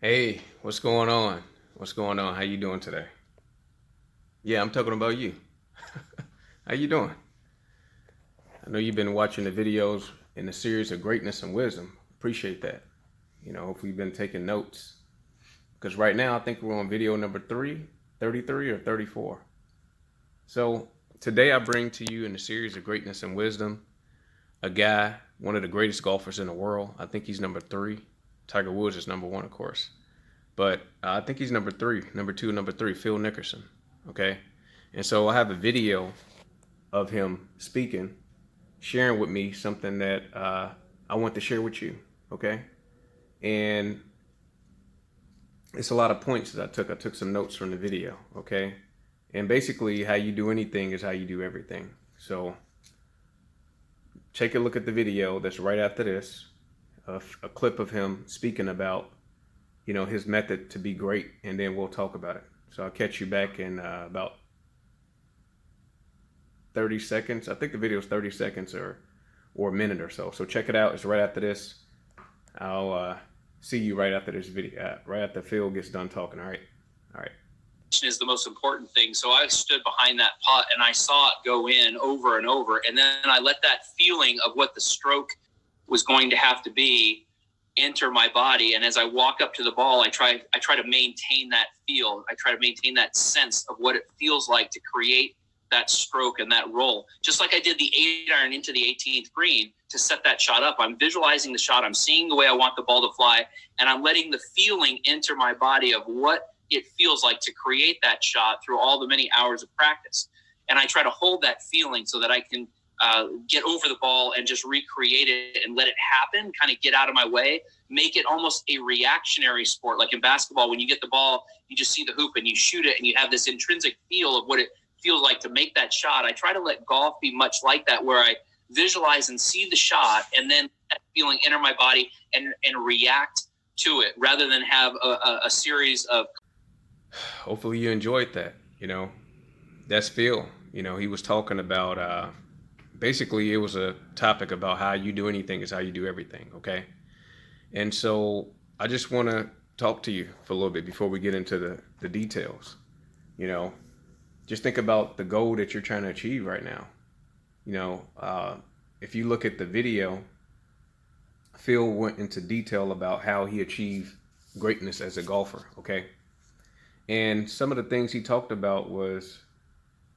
Hey, what's going on? What's going on? How you doing today? Yeah, I'm talking about you. How you doing? I know you've been watching the videos in the series of greatness and wisdom. Appreciate that. Hopefully you've been taking notes. Because right now I think we're on video number 33 or 34. So today I bring to you in the series of greatness and wisdom a guy, one of the greatest golfers in the world. I think he's number three. Tiger Woods is number one, of course. But I think he's number three, number two, number three, Phil Nickerson. Okay. And so I have a video of him speaking, sharing with me something that I want to share with you. Okay. And it's a lot of points that I took. I took some notes from the video. Okay. And basically, how you do anything is how you do everything. So take a look at the video that's right after this, a clip of him speaking about his method to be great, and then we'll talk about it. So I'll catch you back in about 30 seconds. I think the video is 30 seconds or a minute or so. So check it out. It's right after this. I'll see you right after this video, right after Phil gets done talking. All right. All right. Is the most important thing. So I stood behind that putt and I saw it go in over and over. And then I let that feeling of what the stroke was going to have to be enter my body. And as I walk up to the ball, I try to maintain that feel. I try to maintain that sense of what it feels like to create that stroke and that roll. Just like I did the 8-iron into the 18th green to set that shot up. I'm visualizing the shot. I'm seeing the way I want the ball to fly. And I'm letting the feeling enter my body of what it feels like to create that shot through all the many hours of practice. And I try to hold that feeling so that I can get over the ball and just recreate it and let it happen, kind of get out of my way, make it almost a reactionary sport. Like in basketball, when you get the ball, you just see the hoop and you shoot it and you have this intrinsic feel of what it feels like to make that shot. I try to let golf be much like that, where I visualize and see the shot and then that feeling enter my body and react to it rather than have a series of. Hopefully you enjoyed that. That's Phil. He was talking about basically it was a topic about how you do anything is how you do everything. Okay. And so I just want to talk to you for a little bit before we get into the details. Just think about the goal that you're trying to achieve right now. If you look at the video, Phil went into detail about how he achieved greatness as a golfer. Okay. And some of the things he talked about was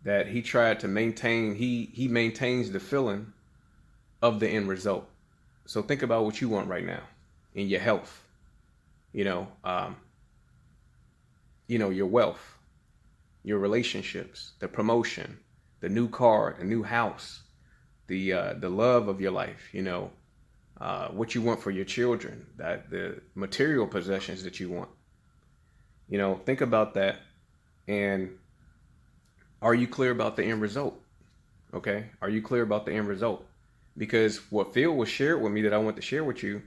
that he tried to maintain, he maintains the feeling of the end result. So think about what you want right now in your health, your wealth, your relationships, the promotion, the new car, the new house, the love of your life, what you want for your children, the material possessions that you want. Think about that. And are you clear about the end result? Okay. Are you clear about the end result? Because what Phil was shared with me that I want to share with you,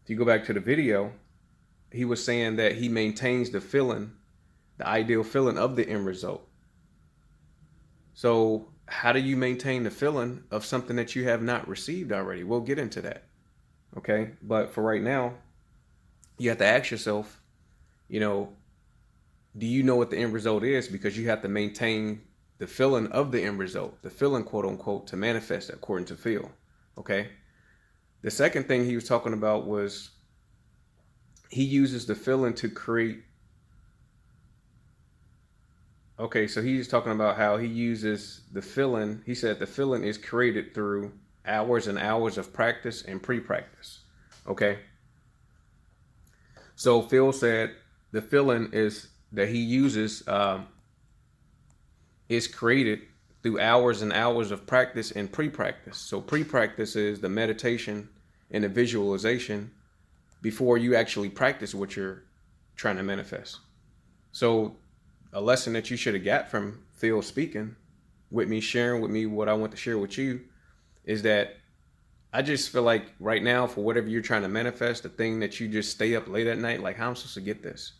if you go back to the video, he was saying that he maintains the feeling, the ideal feeling of the end result. So how do you maintain the feeling of something that you have not received already? We'll get into that. Okay. But for right now, you have to ask yourself, do you know what the end result is? Because you have to maintain the feeling of the end result, the feeling, quote unquote, to manifest according to Phil. Okay. The second thing he was talking about was he uses the feeling to create. Okay. So he's talking about how he uses the feeling. He said the feeling is created through hours and hours of practice and pre-practice. Okay. So Phil said the feeling is that he uses is created through hours and hours of practice and pre-practice. So pre-practice is the meditation and the visualization before you actually practice what you're trying to manifest. So a lesson that you should have got from Phil speaking with me, sharing with me what I want to share with you, is that I just feel like right now, for whatever you're trying to manifest, the thing that you just stay up late at night, like, how am I supposed to get this?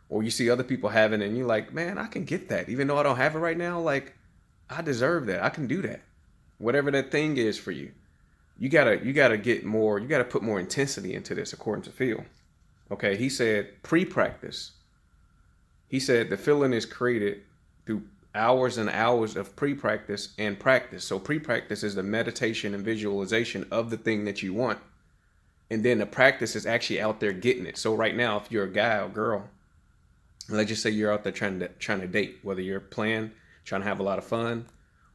Or you see other people having it and you're like, man, I can get that. Even though I don't have it right now, like, I deserve that. I can do that. Whatever that thing is for you. You gotta get more, you gotta put more intensity into this according to Phil. Okay, he said pre-practice. He said the feeling is created through hours and hours of pre-practice and practice. So pre-practice is the meditation and visualization of the thing that you want. And then the practice is actually out there getting it. So right now, if you're a guy or girl, let's just say you're out there trying to date, whether you're trying to have a lot of fun,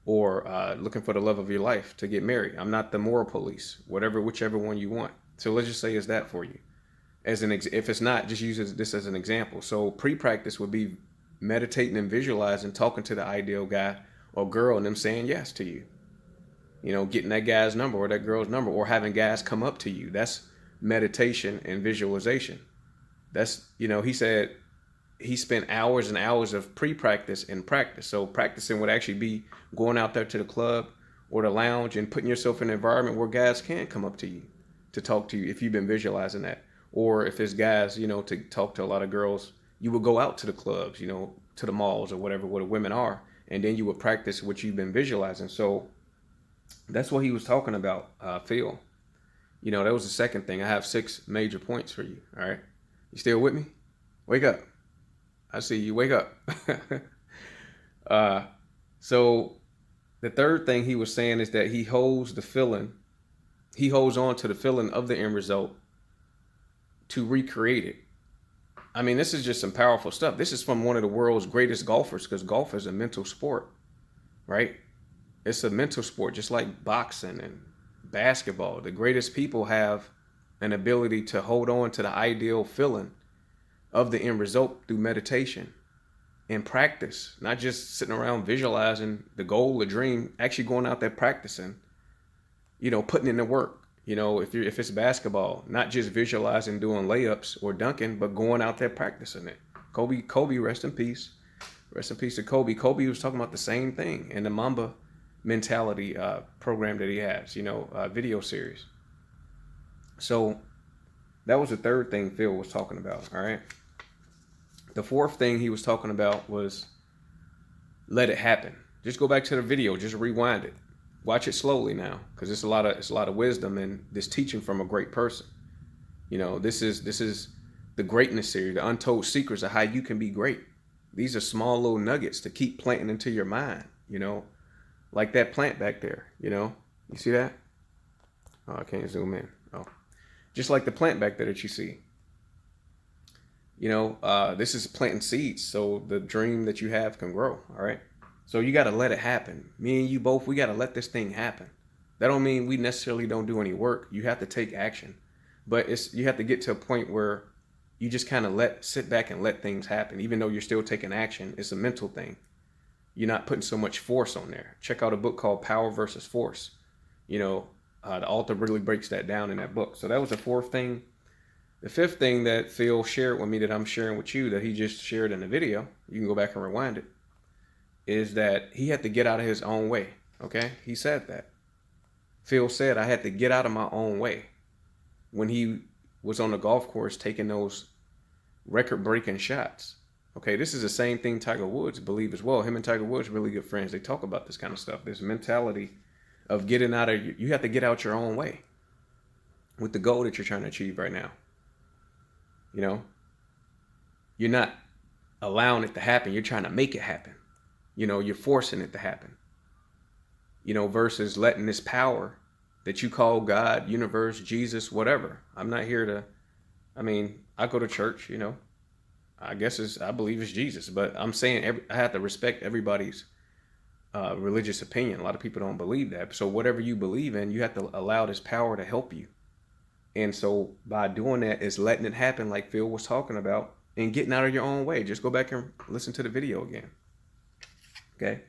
or looking for the love of your life to get married. I'm not the moral police, whichever one you want. So let's just say it's that for you. If it's not, just use this as an example. So pre-practice would be meditating and visualizing, talking to the ideal guy or girl and them saying yes to you. You know, getting that guy's number or that girl's number, or having guys come up to you. That's meditation and visualization. That's, he said he spent hours and hours of pre-practice and practice. So practicing would actually be going out there to the club or the lounge and putting yourself in an environment where guys can come up to you to talk to you if you've been visualizing that. Or if it's guys, to talk to a lot of girls, you would go out to the clubs, to the malls or whatever where the women are, and then you would practice what you've been visualizing. So that's what he was talking about, Phil. That was the second thing. I have 6 major points for you. All right. You still with me? Wake up. I see you. Wake up. So the third thing he was saying is that he holds on to the feeling of the end result to recreate it. I mean, this is just some powerful stuff. This is from one of the world's greatest golfers, because golf is a mental sport, right? It's a mental sport, just like boxing and basketball. The greatest people have an ability to hold on to the ideal feeling of the end result through meditation and practice, not just sitting around visualizing the goal, the dream, actually going out there practicing, putting in the work. If it's basketball, not just visualizing doing layups or dunking, but going out there practicing it. Kobe, rest in peace. Rest in peace to Kobe. Kobe was talking about the same thing in the Mamba mentality program that he has, video series. So that was the third thing Phil was talking about, all right? The fourth thing he was talking about was let it happen. Just go back to the video, just rewind it. Watch it slowly now, because it's a lot of wisdom in this teaching from a great person. This is the greatness series, the untold secrets of how you can be great. These are small little nuggets to keep planting into your mind, like that plant back there, you see that? Oh, I can't zoom in. Oh, just like the plant back there that you see. This is planting seeds so the dream that you have can grow, all right? So you got to let it happen. Me and you both, we got to let this thing happen. That don't mean we necessarily don't do any work. You have to take action. But you have to get to a point where you just kind of sit back and let things happen. Even though you're still taking action, it's a mental thing. You're not putting so much force on there. Check out a book called Power versus Force. The author really breaks that down in that book. So that was the fourth thing. The fifth thing that Phil shared with me that I'm sharing with you that he just shared in the video, you can go back and rewind it, is that he had to get out of his own way. Okay? He said that. Phil said, I had to get out of my own way when he was on the golf course taking those record-breaking shots. Okay, this is the same thing Tiger Woods believe as well. Him and Tiger Woods are really good friends. They talk about this kind of stuff. This mentality of getting out of, you have to get out your own way with the goal that you're trying to achieve right now. You're not allowing it to happen. You're trying to make it happen. You're forcing it to happen. Versus letting this power that you call God, universe, Jesus, whatever. I'm not here to, I go to church, I believe it's Jesus, but I'm saying I have to respect everybody's religious opinion. A lot of people don't believe that. So whatever you believe in, you have to allow this power to help you. And so by doing that is letting it happen like Phil was talking about and getting out of your own way. Just go back and listen to the video again. Okay.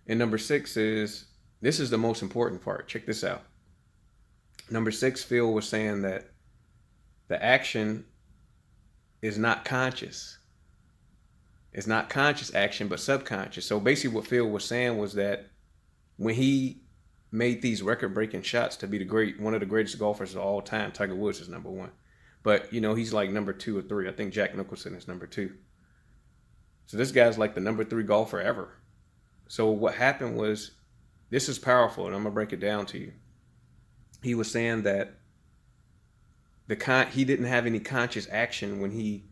And number 6 is, this is the most important part. Check this out. Number 6, Phil was saying that the action is not conscious. It's not conscious action, but subconscious. So basically what Phil was saying was that when he made these record-breaking shots to be one of the greatest golfers of all time, Tiger Woods is number 1. But, he's like number 2 or 3. I think Jack Nicholson is number 2. So this guy's like the number 3 golfer ever. So what happened was, this is powerful, and I'm going to break it down to you. He was saying that he didn't have any conscious action when he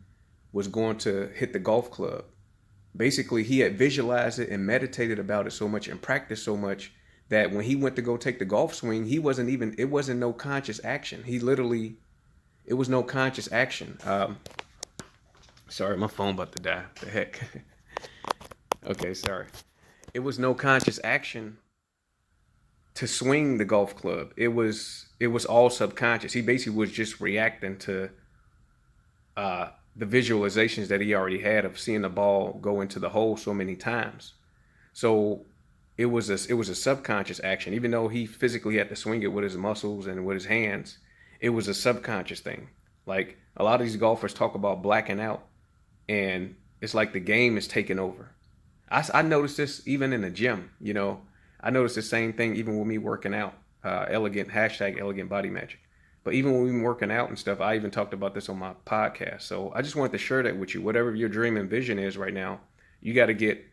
was going to hit the golf club. Basically, he had visualized it and meditated about it so much and practiced so much that when he went to go take the golf swing, it wasn't no conscious action. It was no conscious action. Sorry, my phone about to die. The heck. Okay, sorry. It was no conscious action to swing the golf club. It was all subconscious. He basically was just reacting to the visualizations that he already had of seeing the ball go into the hole so many times. So it was a subconscious action. Even though he physically had to swing it with his muscles and with his hands, it was a subconscious thing. Like a lot of these golfers talk about blacking out, and it's like the game is taking over. I noticed this even in the gym. I noticed the same thing even with me working out. Elegant body magic. But even when we were working out and stuff, I even talked about this on my podcast. So I just wanted to share that with you. Whatever your dream and vision is right now, you got to get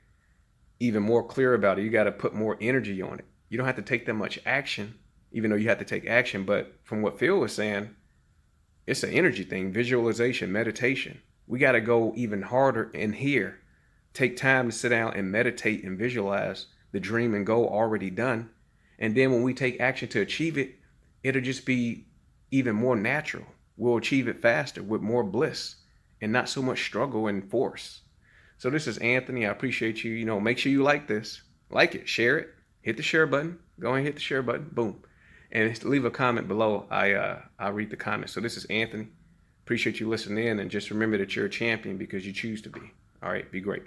even more clear about it. You got to put more energy on it. You don't have to take that much action, even though you have to take action. But from what Phil was saying, it's an energy thing, visualization, meditation. We got to go even harder in here. Take time to sit down and meditate and visualize the dream and goal already done. And then when we take action to achieve it, it'll just be even more natural. We'll achieve it faster with more bliss and not so much struggle and force. So this is Anthony. I appreciate you. Make sure you like this. Like it, share it, hit the share button. Go and hit the share button. Boom. And leave a comment below. I read the comments. So this is Anthony. Appreciate you listening in, and just remember that you're a champion because you choose to be. All right, be great.